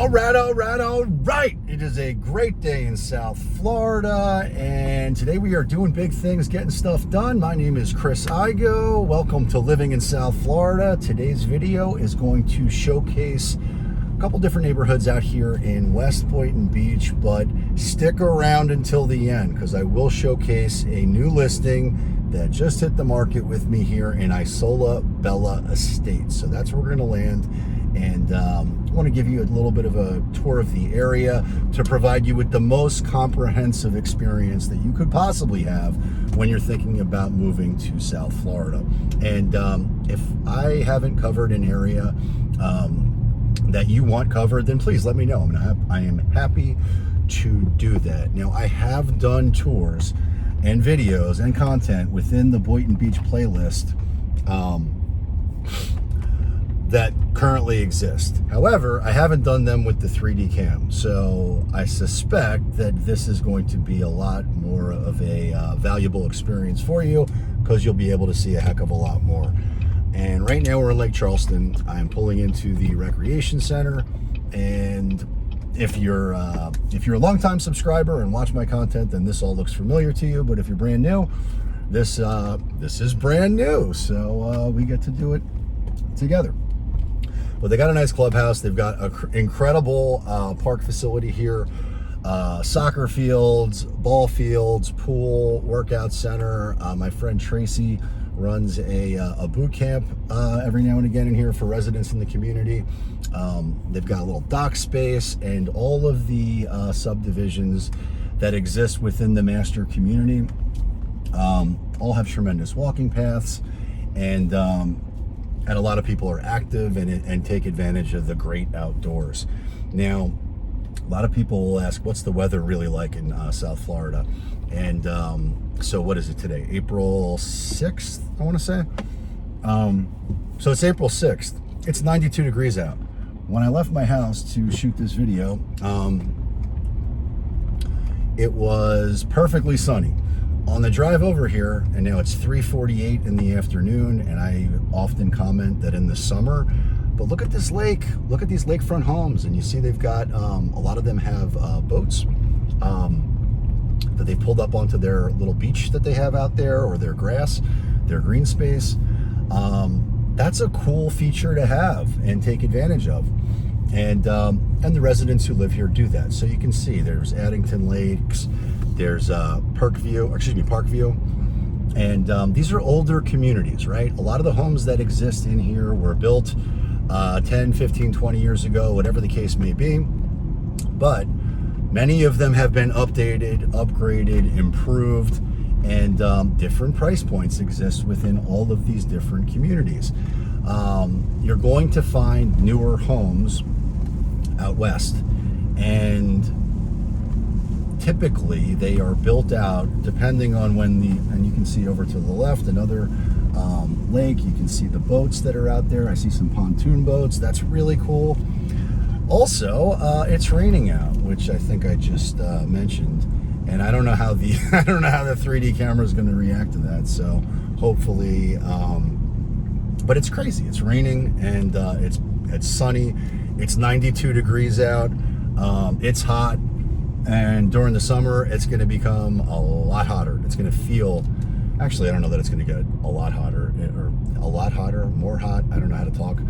All right. It is a great day in South Florida, and today we are doing big things, getting stuff done. My name is Chris Igoe. Welcome to Living in South Florida. Today's video is going to showcase a couple different neighborhoods out here in West Boynton Beach, but stick around until the end because I will showcase a new listing that just hit the market with me here in Isola Bella Estates. So that's where we're going to land. And I want to give you a little bit of a tour of the area to provide you with the most comprehensive experience that you could possibly have when you're thinking about moving to South Florida. And if I haven't covered an area that you want covered, then please let me know. I am happy to do that. Now, I have done tours and videos and content within the Boynton Beach playlist that currently exist. However, I haven't done them with the 3D cam, so I suspect that this is going to be a lot more of a valuable experience for you because you'll be able to see a heck of a lot more. And right now we're in Lake Charleston. I'm pulling into the recreation center, and if you're a longtime subscriber and watch my content, then this all looks familiar to you. But if you're brand new, this is brand new, so we get to do it together. But they got a nice clubhouse. They've got an incredible park facility here. Soccer fields, ball fields, pool, workout center. My friend Tracy runs a boot camp every now and again in here for residents in the community. They've got a little dock space, and all of the subdivisions that exist within the master community all have tremendous walking paths, and a lot of people are active and take advantage of the great outdoors. Now, a lot of people will ask, what's the weather really like in South Florida? And so what is it today? April 6th, I want to say. So it's April 6th. It's 92 degrees out. When I left my house to shoot this video, it was perfectly sunny. On the drive over here, and now it's 3:48 in the afternoon, and I often comment that in the summer, but look at this lake, look at these lakefront homes, and you see they've got, a lot of them have boats that they pulled up onto their little beach that they have out there, or their grass, their green space. That's a cool feature to have and take advantage of. And the residents who live here do that. So you can see there's Addington Lakes, there's Parkview, and these are older communities, right? A lot of the homes that exist in here were built 10, 15, 20 years ago, whatever the case may be, but many of them have been updated, upgraded, improved, and different price points exist within all of these different communities. You're going to find newer homes out west, and typically they are built out depending on when and you can see over to the left another lake. You can see the boats that are out there. I see some pontoon boats. That's really cool. Also, it's raining out, which I think I just mentioned, and I don't know how the 3D camera is going to react to that. So hopefully, but it's crazy. It's raining, and it's sunny. It's 92 degrees out. It's hot. And during the summer, it's going to become a lot hotter. It's going to feel, actually, I don't know that it's going to get a lot hotter, or a lot hotter, more hot. I don't know how to talk.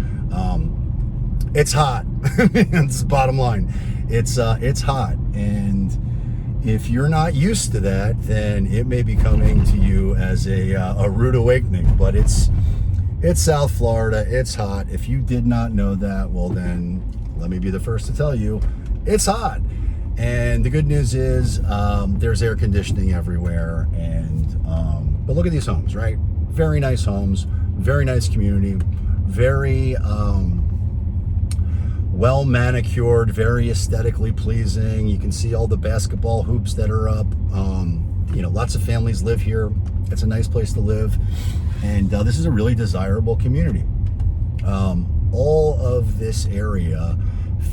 It's hot. It's the bottom line. It's hot. And if you're not used to that, then it may be coming to you as a rude awakening. But it's South Florida. It's hot. If you did not know that, well, then let me be the first to tell you, it's hot. And the good news is there's air conditioning everywhere. But look at these homes, right? Very nice homes, very nice community, very well manicured, very aesthetically pleasing. You can see all the basketball hoops that are up. Lots of families live here. It's a nice place to live. And this is a really desirable community. All of this area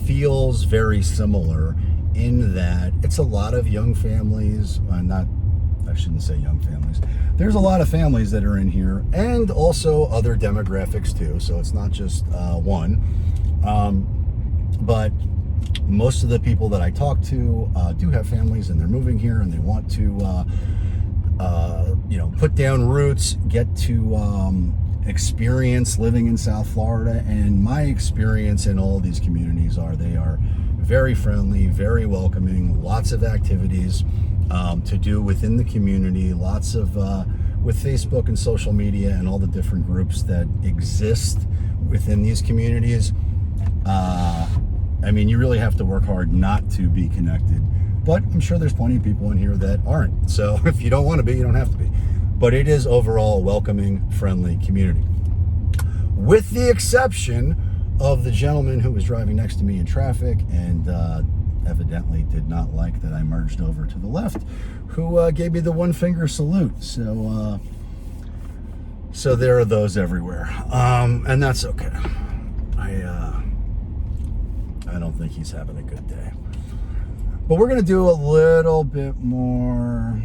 feels very similar in that it's a lot of young families, I shouldn't say young families. There's a lot of families that are in here, and also other demographics too, so it's not just one. But Most of the people that I talk to do have families, and they're moving here, and they want to, put down roots, get to experience living in South Florida. And my experience in all of these communities they are very friendly, very welcoming, lots of activities to do within the community, lots of with Facebook and social media and all the different groups that exist within these communities. You really have to work hard not to be connected, but I'm sure there's plenty of people in here that aren't. So if you don't want to be, you don't have to be. But it is overall a welcoming, friendly community. With the exception of the gentleman who was driving next to me in traffic and evidently did not like that I merged over to the left, who gave me the one finger salute. So there are those everywhere. And that's okay. I don't think he's having a good day. But we're going to do a little bit more.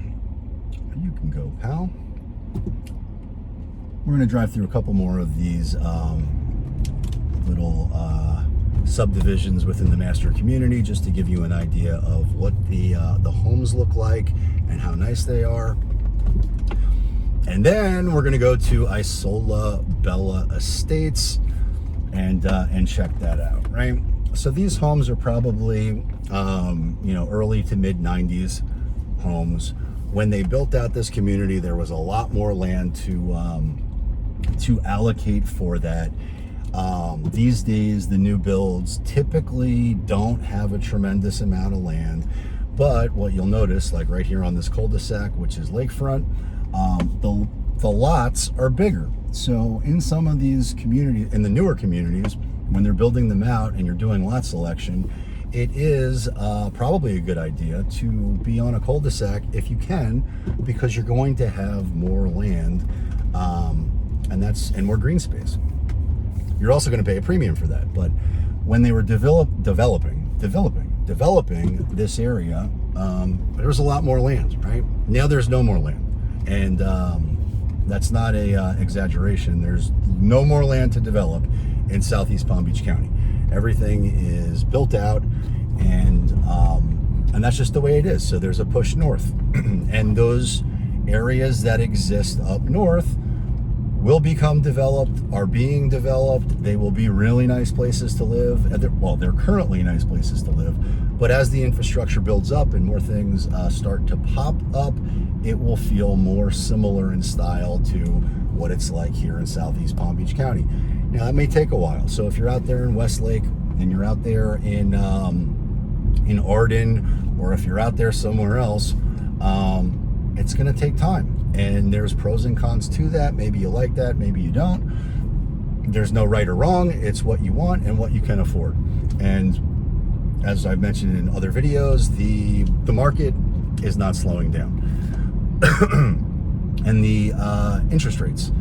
You can go, pal. We're going to drive through a couple more of these little subdivisions within the master community, just to give you an idea of what the homes look like and how nice they are. And then we're going to go to Isola Bella Estates and check that out, right? So these homes are probably early to mid 90s homes. When they built out this community, there was a lot more land to allocate for that. These days, the new builds typically don't have a tremendous amount of land, but what you'll notice, like right here on this cul-de-sac, which is lakefront, the lots are bigger. So in some of these communities, in the newer communities, when they're building them out and you're doing lot selection, it is probably a good idea to be on a cul-de-sac if you can, because you're going to have more land and more green space. You're also going to pay a premium for that. But when they were developing this area, there was a lot more land, right? Now there's no more land. And that's not a exaggeration. There's no more land to develop in Southeast Palm Beach County. Everything is built out, and that's just the way it is. So there's a push north, and those areas that exist up north will become developed, are being developed. They will be really nice places to live. They're currently nice places to live, but as the infrastructure builds up and more things start to pop up, it will feel more similar in style to what it's like here in Southeast Palm Beach County. Now, that may take a while. So if you're out there in Westlake and you're out there in Arden, or if you're out there somewhere else, it's going to take time. And there's pros and cons to that. Maybe you like that, maybe you don't. There's no right or wrong. It's what you want and what you can afford. And as I've mentioned in other videos, the market is not slowing down. And the interest rates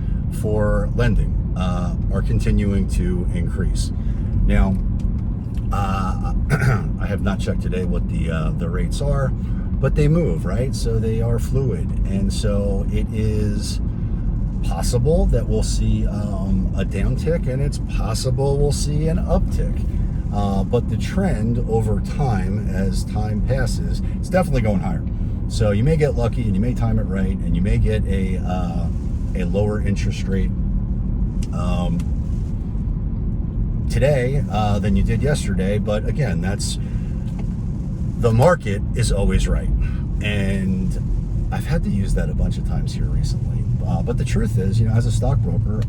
for lending are continuing to increase. Now, I have not checked today what the rates are, but they move, right? So they are fluid. And so it is possible that we'll see a downtick, and it's possible we'll see an uptick. But the trend over time, as time passes, it's definitely going higher. So you may get lucky and you may time it right, and you may get a lower interest rate today than you did yesterday. But again, the market is always right. And I've had to use that a bunch of times here recently. But the truth is, as a stockbroker,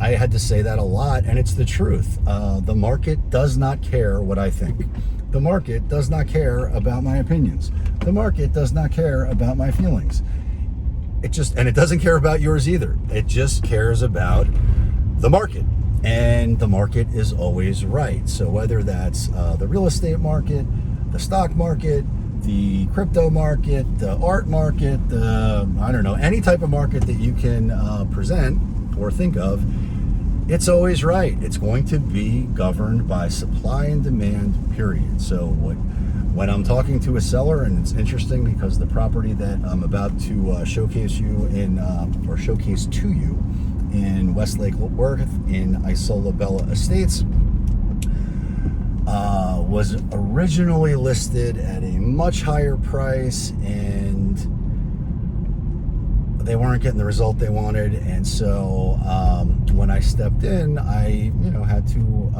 I had to say that a lot, and it's the truth. The market does not care what I think. The market does not care about my opinions. The market does not care about my feelings. And it doesn't care about yours either. It just cares about the market. And the market is always right. So whether that's the real estate market, the stock market, the crypto market, the art market, any type of market that you can present or think of, it's always right. It's going to be governed by supply and demand, period. So when I'm talking to a seller, and it's interesting because the property that I'm about to showcase to you in Westlake Worth in Isola Bella Estates, was originally listed at a much higher price, and they weren't getting the result they wanted. And so when I stepped in, I had to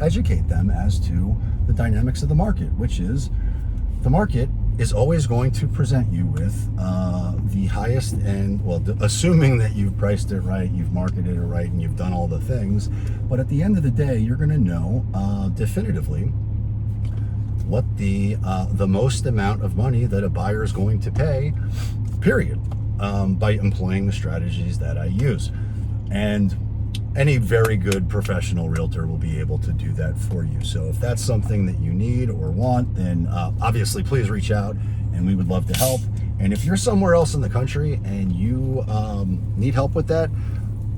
educate them as to the dynamics of the market, which is the market is always going to present you with the highest end, well, assuming that you've priced it right, you've marketed it right, and you've done all the things. But at the end of the day, you're going to know definitively what the most amount of money that a buyer is going to pay, period, by employing the strategies that I use. And any very good professional realtor will be able to do that for you. So if that's something that you need or want, then obviously please reach out, and we would love to help. And if you're somewhere else in the country and you need help with that,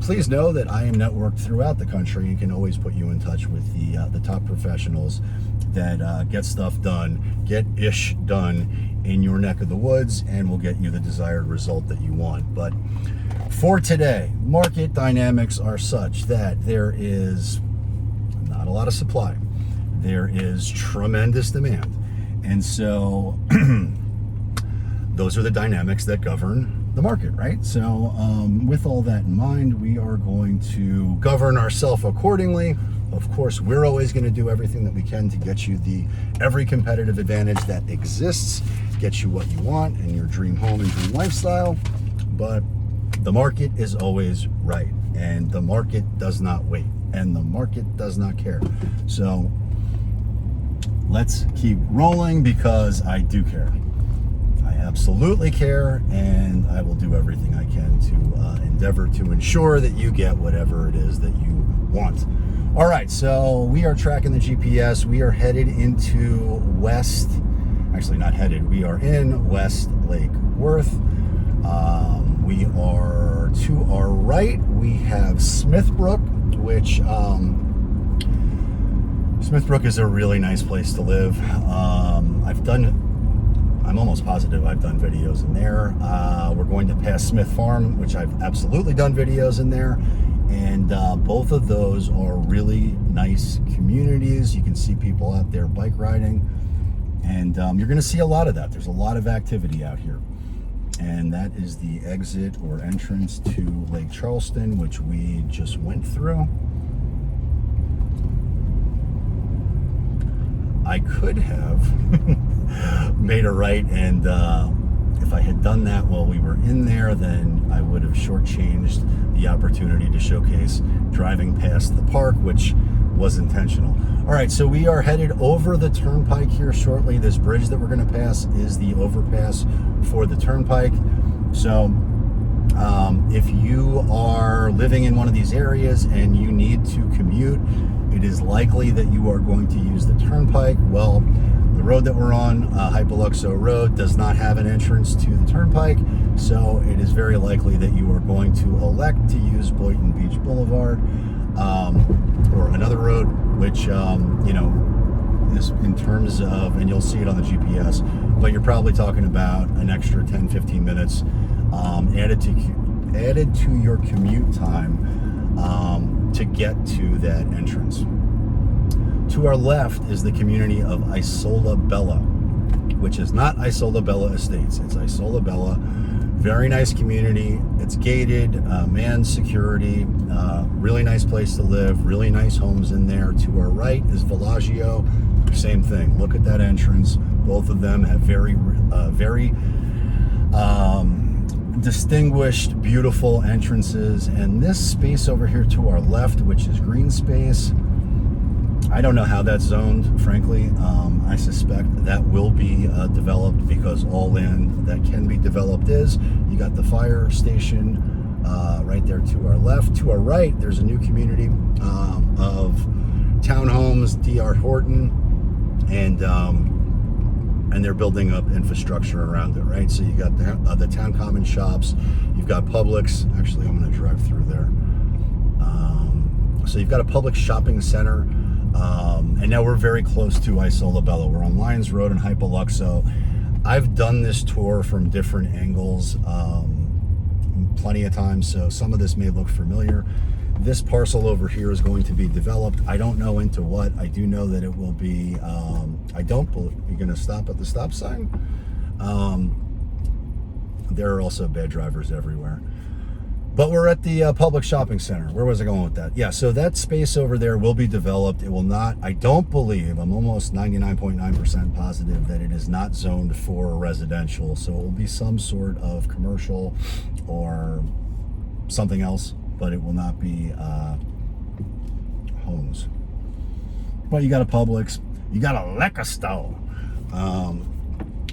please know that I am networked throughout the country and can always put you in touch with the top professionals that get stuff done, get-ish done in your neck of the woods, and will get you the desired result that you want. But for today, market dynamics are such that there is not a lot of supply. There is tremendous demand. And so those are the dynamics that govern the market, right? So with all that in mind, we are going to govern ourselves accordingly. Of course, we're always going to do everything that we can to get you every competitive advantage that exists, get you what you want in your dream home and dream lifestyle. But the market is always right, and the market does not wait, and the market does not care. So let's keep rolling, because I do care. I absolutely care, and I will do everything I can to endeavor to ensure that you get whatever it is that you want. All right, so we are tracking the GPS. We are headed into West, actually not headed, we are in West Lake Worth. We are to our right, we have Smithbrooke, which Smithbrooke is a really nice place to live. I'm almost positive I've done videos in there. We're going to pass Smith Farm, which I've absolutely done videos in there. And both of those are really nice communities. You can see people out there bike riding, and you're going to see a lot of that. There's a lot of activity out here. And that is the exit or entrance to Lake Charleston, which we just went through. I could have made a right, and if I had done that while we were in there, then I would have shortchanged the opportunity to showcase driving past the park, which was intentional. All right, so we are headed over the turnpike here shortly. This bridge that we're going to pass is the overpass for the turnpike. So if you are living in one of these areas and you need to commute, it is likely that you are going to use the turnpike. Well, the road that we're on, Hypoluxo Road, does not have an entrance to the turnpike, so it is very likely that you are going to elect to use Boynton Beach Boulevard or another road, which is in terms of, and you'll see it on the GPS, but you're probably talking about an extra 10-15 minutes added to your commute time to get to that entrance. To our left is the community of Isola Bella, which is not Isola Bella Estates. It's Isola Bella. Very nice community. It's gated, manned security, really nice place to live, really nice homes in there. To our right is Villagio. Same thing. Look at that entrance. Both of them have very distinguished, beautiful entrances. And this space over here to our left, which is green space, I don't know how that's zoned, frankly. I suspect that will be developed, because all land that can be developed is. You got the fire station right there to our left. To our right, there's a new community of townhomes, D.R. Horton, and they're building up infrastructure around it, right? So you got the town common shops, you've got Publix. Actually, I'm going to drive through there. So you've got a Publix shopping center. And now we're very close to Isola Bella. We're on Lyons Road in Hypoluxo. I've done this tour from different angles plenty of times, so some of this may look familiar. this parcel over here is going to be developed. I don't know into what. I do know that it will be, you're going to stop at the stop sign. There are also bad drivers everywhere. But we're at the Publix shopping center. Where was I going with that? Yeah, so that space over there will be developed. It will not, I don't believe, I'm almost 99.9% positive that it is not zoned for residential. So it will be some sort of commercial or something else, but it will not be homes. But you got a Publix, you got a liquor store.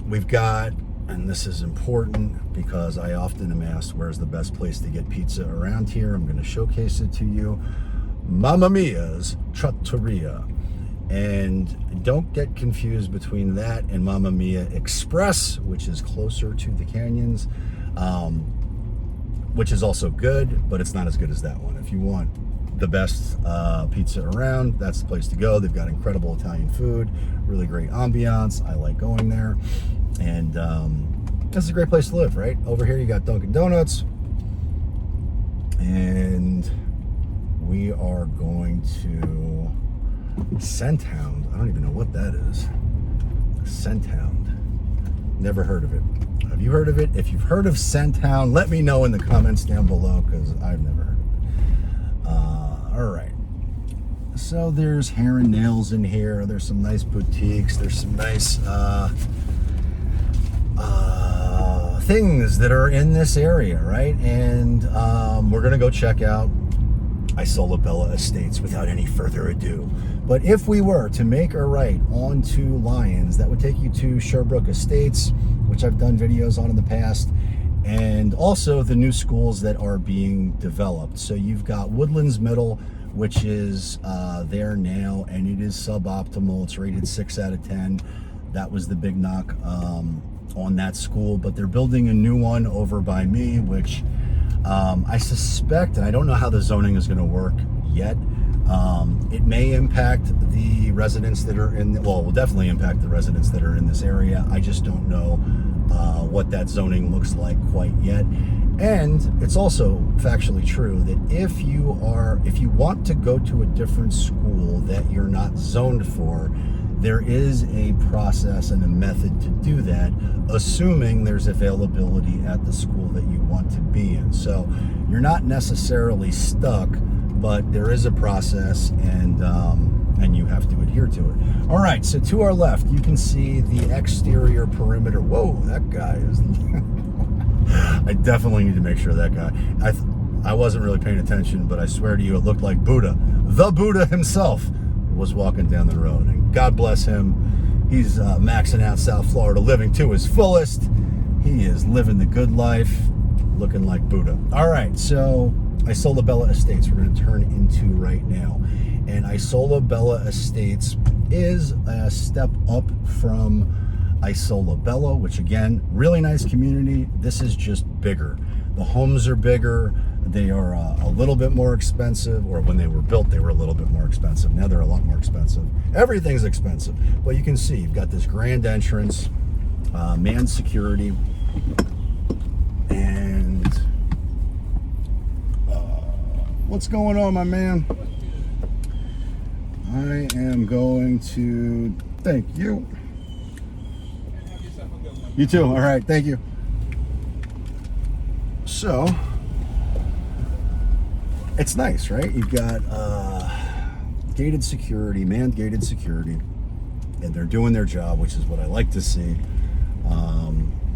We've got, and this is important because I often am asked where's the best place to get pizza around here. I'm going to showcase it to you. Mamma Mia's Trattoria. And don't get confused between that and Mamma Mia Express, which is closer to the canyons, which is also good, but it's not as good as that one. If you want the best pizza around, that's the place to go. They've got incredible Italian food, really great ambiance. I like going there. And this is a great place to live, right? Over here you got Dunkin' Donuts. And we are going to Scenthound. I don't even know what that is. Scenthound. Never heard of it. Have you heard of it? If you've heard of Scenthound, let me know in the comments down below because I've never heard of it. All right. So there's hair and nails in here. There's some nice boutiques. There's some nice things that are in this area, right? And we're gonna go check out Isola Bella Estates without any further ado. But if we were to make a right onto Lyons, that would take you to Smithbrooke Estates, which I've done videos on in the past, and also the new schools that are being developed. So you've got Woodlands Middle, which is there now, and it is suboptimal. It's rated 6 out of 10. That was the big knock on that school, but they're building a new one over by me, which I suspect, and I don't know how the zoning is going to work yet. It may impact the residents that are in, well, it will definitely impact the residents that are in this area. I just don't know what that zoning looks like quite yet. And it's also factually true that if you want to go to a different school that you're not zoned for, there is a process and a method to do that, assuming there's availability at the school that you want to be in. So you're not necessarily stuck, but there is a process, and you have to adhere to it. All right, so to our left, you can see the exterior perimeter. Whoa, that guy is... I definitely need to make sure that guy... I wasn't really paying attention, but I swear to you, it looked like Buddha. The Buddha himself was walking down the road, and God bless him. He's maxing out South Florida, living to his fullest. He is living the good life, looking like Buddha. All right, so Isola Bella Estates we're going to turn into right now. And Isola Bella Estates is a step up from Isola Bella, which again, really nice community. This is just bigger. The homes are bigger. They are a little bit more expensive, or when they were built, they were a little bit more expensive. Now they're a lot more expensive. Everything's expensive. But you can see, you've got this grand entrance, manned security, and what's going on, my man? I am going to, thank you. You too, all right, thank you. So, it's nice, right? You've got gated security, manned gated security, and they're doing their job, which is what I like to see.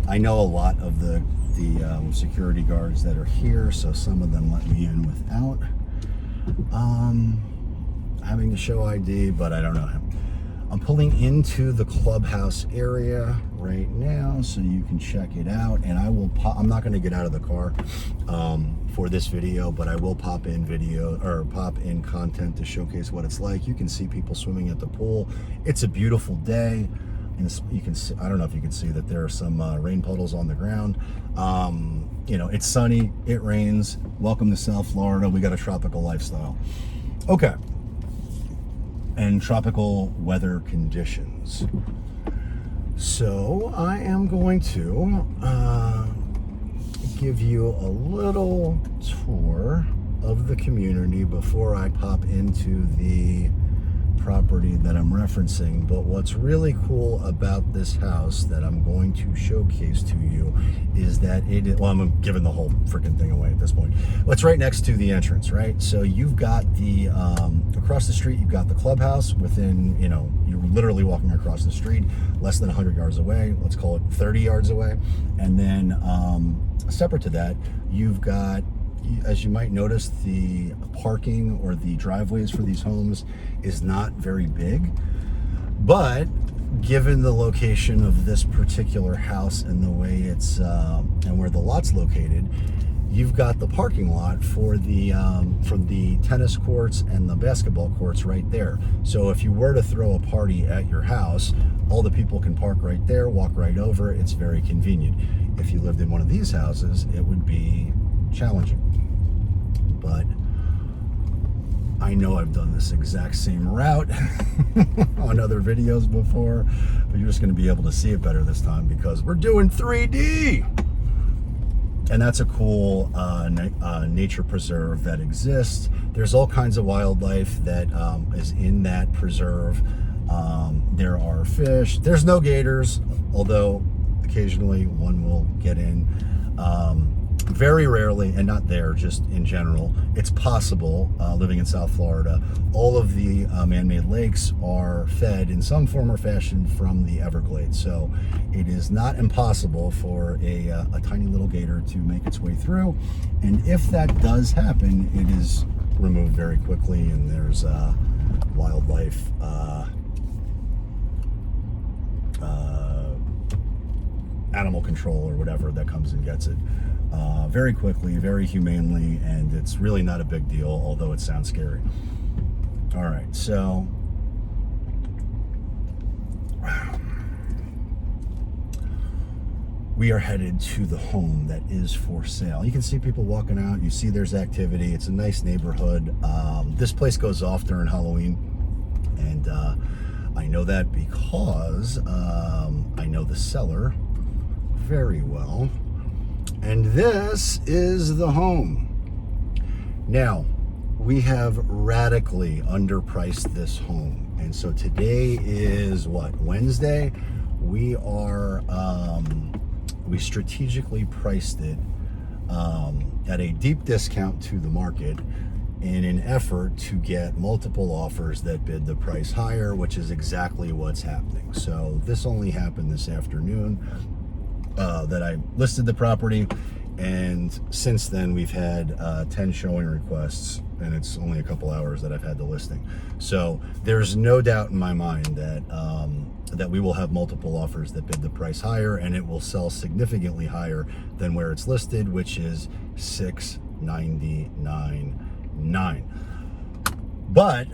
I know a lot of the security guards that are here, so some of them let me in without having to show ID, but I don't know. I'm pulling into the clubhouse area right now so you can check it out, and I will I'm not going to get out of the car for this video, but I will pop in content to showcase what it's like. You can see people swimming at the pool. It's a beautiful day, and you can see, I don't know if you can see that there are some rain puddles on the ground. You know, it's sunny, it rains. Welcome to South Florida. We got a tropical lifestyle. Okay. And tropical weather conditions. So I am going to give you a little tour of the community before I pop into the property that I'm referencing. But what's really cool about this house that I'm going to showcase to you is that well, I'm giving the whole freaking thing away at this point. Well, it's right next to the entrance, right? So you've got the across the street, you've got the clubhouse within, you're literally walking across the street, less than 100 yards away, let's call it 30 yards away. And then separate to that, you've got, as you might notice, the parking or the driveways for these homes is not very big, but given the location of this particular house and the way it's and where the lot's located, you've got the parking lot for the from the tennis courts and the basketball courts right there. So if you were to throw a party at your house, all the people can park right there, walk right over. It's very convenient. If you lived in one of these houses, it would be challenging. But I know I've done this exact same route on other videos before, but you're just going to be able to see it better this time because we're doing 3D. And that's a cool nature preserve that exists. There's all kinds of wildlife that is in that preserve. There are fish. There's no gators, although occasionally one will get in. Very rarely, and not there, just in general, it's possible, living in South Florida, all of the man-made lakes are fed in some form or fashion from the Everglades. So it is not impossible for a tiny little gator to make its way through. And if that does happen, it is removed very quickly, and there's wildlife animal control or whatever that comes and gets it very quickly, very humanely, and it's really not a big deal, although it sounds scary. All right, so we are headed to the home that is for sale. You can see people walking out. You see there's activity. It's a nice neighborhood. This place goes off during Halloween, and I know that because I know the seller very well. And this is the home. Now, we have radically underpriced this home. And so today is what, Wednesday? We are, we strategically priced it at a deep discount to the market in an effort to get multiple offers that bid the price higher, which is exactly what's happening. So this only happened this afternoon. That I listed the property, and since then we've had 10 showing requests, and it's only a couple hours that I've had the listing. So there's no doubt in my mind that that we will have multiple offers that bid the price higher, and it will sell significantly higher than where it's listed, which is $699,900. But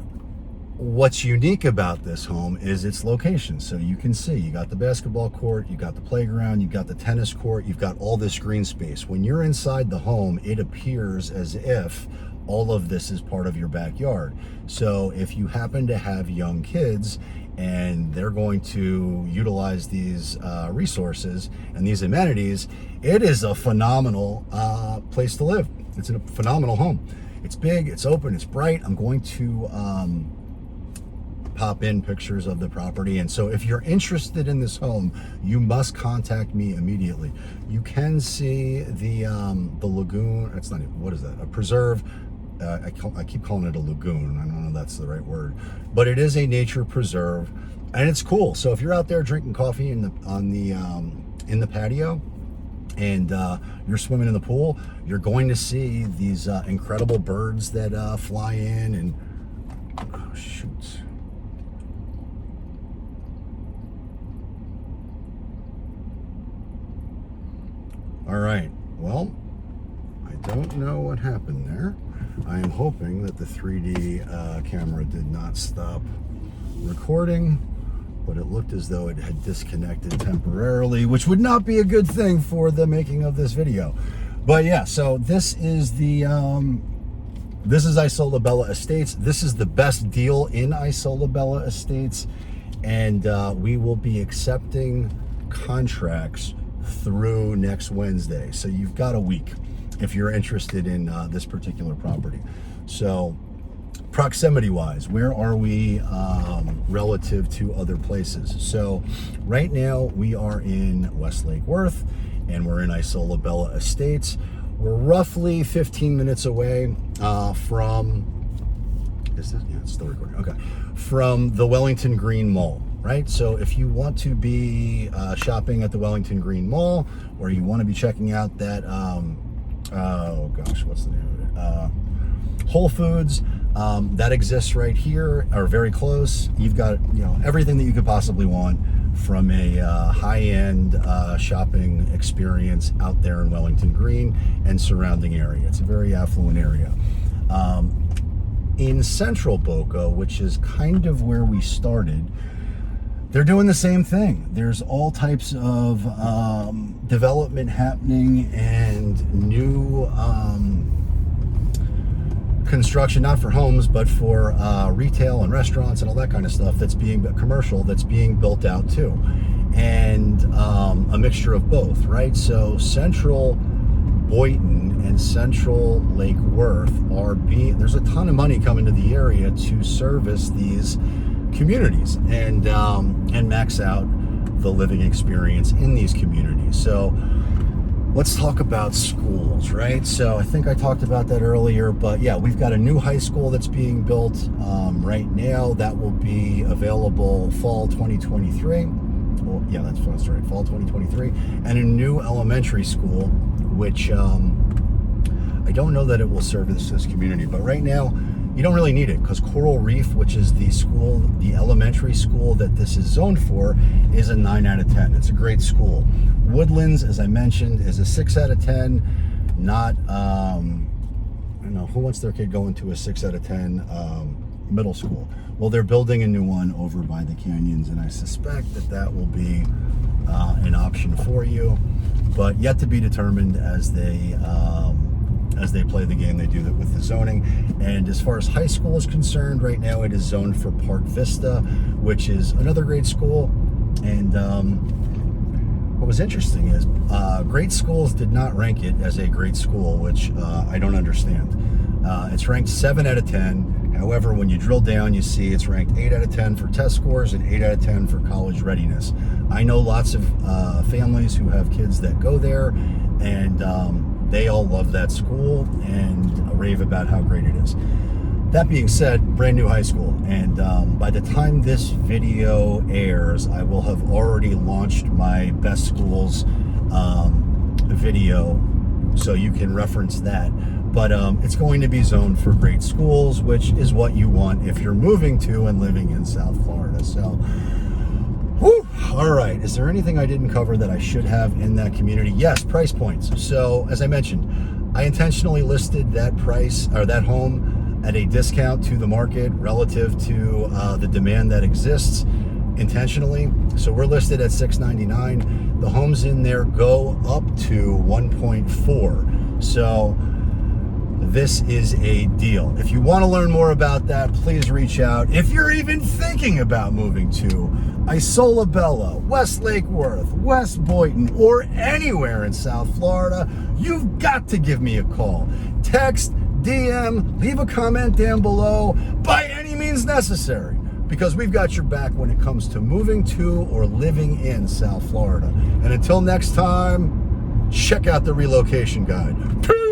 what's unique about this home is its location. So you can see you got the basketball court, you got the playground, you got the tennis court, you've got all this green space. When you're inside the home, it appears as if all of this is part of your backyard. So if you happen to have young kids and they're going to utilize these resources and these amenities, it is a phenomenal place to live. It's a phenomenal home. It's big, it's open, it's bright. I'm going to pop in pictures of the property, and so if you're interested in this home, you must contact me immediately. You can see the lagoon. It's not even, what is that, a preserve? I keep calling it a lagoon. I don't know if that's the right word, but it is a nature preserve, and it's cool. So if you're out there drinking coffee in the patio, and you're swimming in the pool, you're going to see these incredible birds that fly in, and oh shoot. All right, well, I don't know what happened there. I am hoping that the 3D camera did not stop recording, but it looked as though it had disconnected temporarily, which would not be a good thing for the making of this video. But yeah, so this is the this is Isola Bella Estates. This is the best deal in Isola Bella Estates, and we will be accepting contracts through next Wednesday. So you've got a week. if you're interested in this particular property. So proximity wise, where are we relative to other places? So right now we are in West Lake Worth and we're in Isola Bella Estates. We're roughly 15 minutes away from, is this? Yeah, it's still recording. Okay. From the Wellington Green Mall, right? So if you want to be shopping at the Wellington Green Mall, or you want to be checking out that, oh gosh, what's the name of it? Whole Foods, that exists right here, or very close. You've got, everything that you could possibly want from a high-end shopping experience out there in Wellington Green and surrounding area. It's a very affluent area. In Central Boca, which is kind of where we started, they're doing the same thing. There's all types of development happening and new construction, not for homes, but for retail and restaurants and all that kind of stuff that's being commercial, that's being built out too. And a mixture of both, right? So Central Boynton and Central Lake Worth there's a ton of money coming to the area to service these communities and max out the living experience in these communities. So let's talk about schools, right? So I think I talked about that earlier, but yeah, we've got a new high school that's being built right now that will be available fall 2023. Well, yeah, that's right, fall 2023. And a new elementary school, which I don't know that it will service this community, but right now you don't really need it because Coral Reef, which is the elementary school that this is zoned for, is a 9 out of 10. It's a great school. Woodlands, as I mentioned, is a 6 out of 10. Not, I don't know, who wants their kid going to a 6 out of 10 middle school? Well, they're building a new one over by the canyons, and I suspect that will be an option for you, but yet to be determined as they play the game they do that with the zoning. And as far as high school is concerned, right now it is zoned for Park Vista, which is another great school. And what was interesting is Great Schools did not rank it as a great school, which I don't understand. It's ranked 7 out of 10. However, when you drill down, you see it's ranked 8 out of 10 for test scores and 8 out of 10 for college readiness. I know lots of families who have kids that go there, and they all love that school and rave about how great it is. That being said, brand new high school, and by the time this video airs, I will have already launched my best schools video, so you can reference that. But it's going to be zoned for great schools, which is what you want if you're moving to and living in South Florida. So, whew, all right. Is there anything I didn't cover that I should have in that community? Yes, price points. So, as I mentioned, I intentionally listed that price or that home at a discount to the market relative to the demand that exists intentionally. So we're listed at $699. The homes in there go up to 1.4. So this is a deal. If you want to learn more about that, please reach out. If you're even thinking about moving to Isola Bella, West Lake Worth, West Boynton, or anywhere in South Florida, you've got to give me a call. Text, DM, leave a comment down below by any means necessary, because we've got your back when it comes to moving to or living in South Florida. And until next time, check out the relocation guide. Peace!